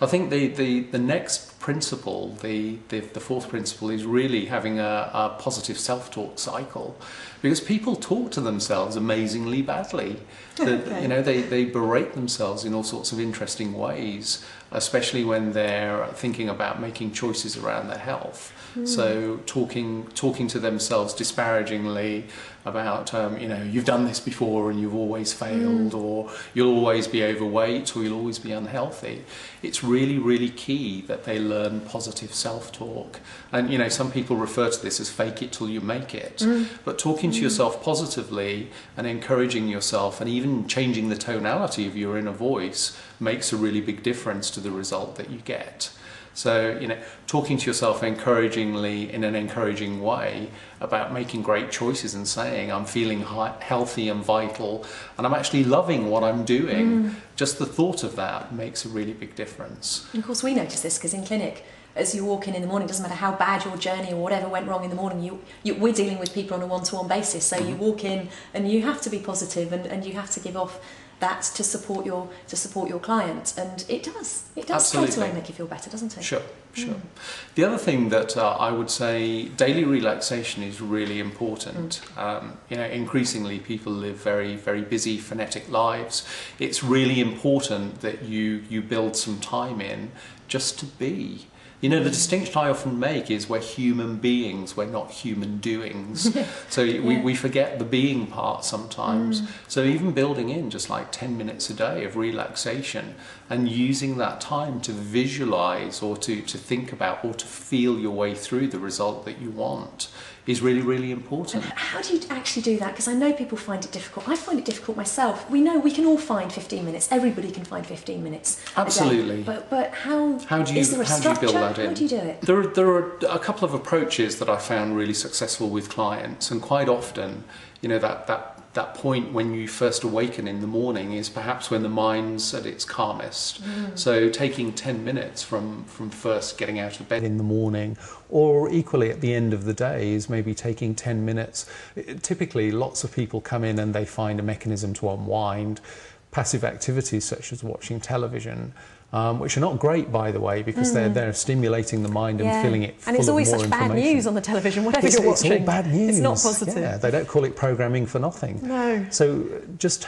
I think the next principle, the fourth principle, is really having a positive self-talk cycle, because people talk to themselves amazingly badly. Okay. You know, they berate themselves in all sorts of interesting ways, especially when they're thinking about making choices around their health. So talking to themselves disparagingly about, you know, you've done this before and you've always failed, or you'll always be overweight, or you'll always be unhealthy. It's really, really key that they learn positive self-talk. And, you know, some people refer to this as fake it till you make it. But talking to yourself positively and encouraging yourself, and even changing the tonality of your inner voice, makes a really big difference to the result that you get. So, you know, talking to yourself encouragingly in an encouraging way about making great choices and saying, I'm feeling healthy and vital, and I'm actually loving what I'm doing. Just the thought of that makes a really big difference. And of course, we notice this because in clinic, as you walk in the morning, it doesn't matter how bad your journey or whatever went wrong in the morning, we're dealing with people on a one-to-one basis. So you walk in and you have to be positive, and you have to give off that to support your client, and it does Absolutely. straight away make you feel better, doesn't it? Sure. The other thing that I would say, daily relaxation is really important. You know, increasingly people live very, very busy, frenetic lives. It's really important that you build some time in just to be. You know, the distinction I often make is we're human beings, we're not human doings. So we forget the being part sometimes. So even building in just like 10 minutes a day of relaxation, and using that time to visualize or to think about or to feel your way through the result that you want, is really, really important. And how do you actually do that? Because I know people find it difficult. I find it difficult myself. We know we can all find 15 minutes. Everybody can find 15 minutes. Absolutely. But how do you is there a structure? build that in? How do you do it? There are a couple of approaches that I found really successful with clients, and quite often, you know, that point when you first awaken in the morning is perhaps when the mind's at its calmest. So taking 10 minutes from first getting out of bed in the morning, or equally at the end of the day, is maybe taking 10 minutes. Typically, lots of people come in and they find a mechanism to unwind. Passive activities such as watching television, which are not great, by the way, because they're stimulating the mind and filling it full of more information. And it's always such bad news on the television, whatever you're watching. It's all bad news. It's not positive. Yeah, they don't call it programming for nothing. No. So just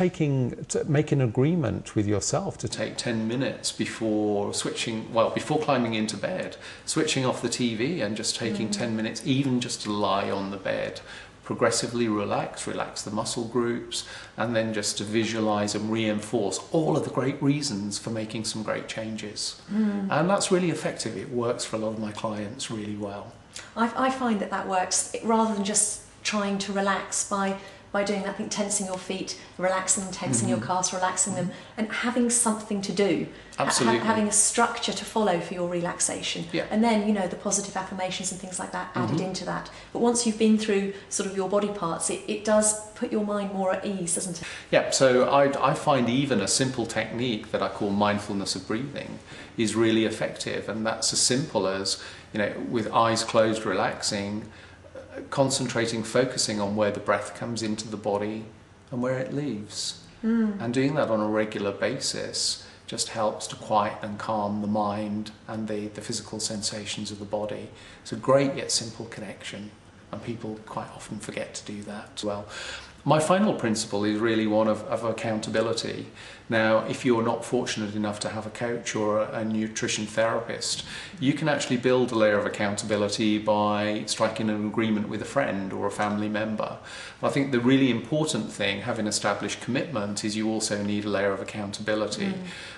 make an agreement with yourself to take 10 minutes before before climbing into bed, switching off the TV and just taking 10 minutes, even just to lie on the bed. Progressively relax the muscle groups, and then just to visualize and reinforce all of the great reasons for making some great changes. And that's really effective. It works for a lot of my clients really well. I find that works, rather than just trying to relax by doing that. I think tensing your feet, relaxing them, tensing your calves, relaxing them, and having something to do. Absolutely. Having a structure to follow for your relaxation. Yeah. And then, you know, the positive affirmations and things like that added into that. But once you've been through sort of your body parts, it does put your mind more at ease, doesn't it? Yeah, so I find even a simple technique that I call mindfulness of breathing is really effective, and that's as simple as, you know, with eyes closed, relaxing, concentrating, focusing on where the breath comes into the body and where it leaves. And doing that on a regular basis just helps to quiet and calm the mind and the physical sensations of the body. It's a great yet simple connection, and people quite often forget to do that well. My final principle is really one of accountability. Now, if you're not fortunate enough to have a coach or a nutrition therapist, you can actually build a layer of accountability by striking an agreement with a friend or a family member. I think the really important thing, having established commitment, is you also need a layer of accountability.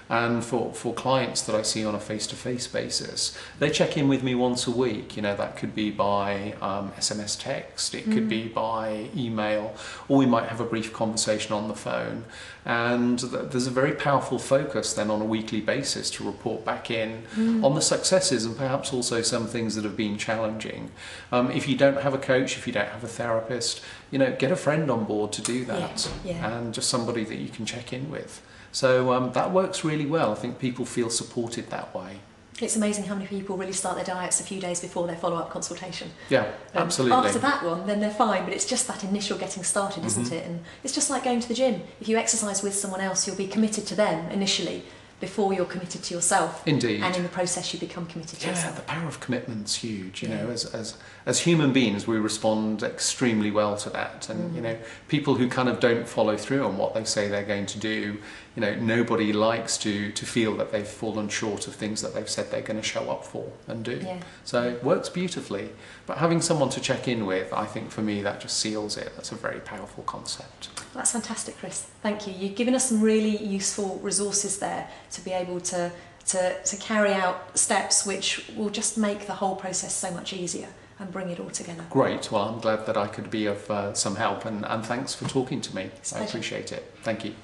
And for clients that I see on a face-to-face basis, they check in with me once a week. You know, that could be by SMS text, it could be by email, or we might have a brief conversation on the phone. And there's a very powerful focus then on a weekly basis to report back in on the successes and perhaps also some things that have been challenging. If you don't have a coach, if you don't have a therapist, you know, get a friend on board to do that, and just somebody that you can check in with. So that works really well. I think people feel supported that way. It's amazing how many people really start their diets a few days before their follow-up consultation. Yeah, absolutely. After that one, then they're fine, but it's just that initial getting started, isn't it? And it's just like going to the gym. If you exercise with someone else, you'll be committed to them initially, before you're committed to yourself. Indeed. And in the process you become committed to Yeah, yourself. the power of commitment's huge. You know, as human beings, we respond extremely well to that. And you know, people who kind of don't follow through on what they say they're going to do, you know, nobody likes to feel that they've fallen short of things that they've said they're going to show up for and do. Yeah. So it works beautifully. But having someone to check in with, I think for me that just seals it. That's a very powerful concept. That's fantastic, Chris. Thank you. You've given us some really useful resources there to be able to carry out steps which will just make the whole process so much easier and bring it all together. Great. Well, I'm glad that I could be of some help, and thanks for talking to me. I Pleasure. appreciate it. Thank you.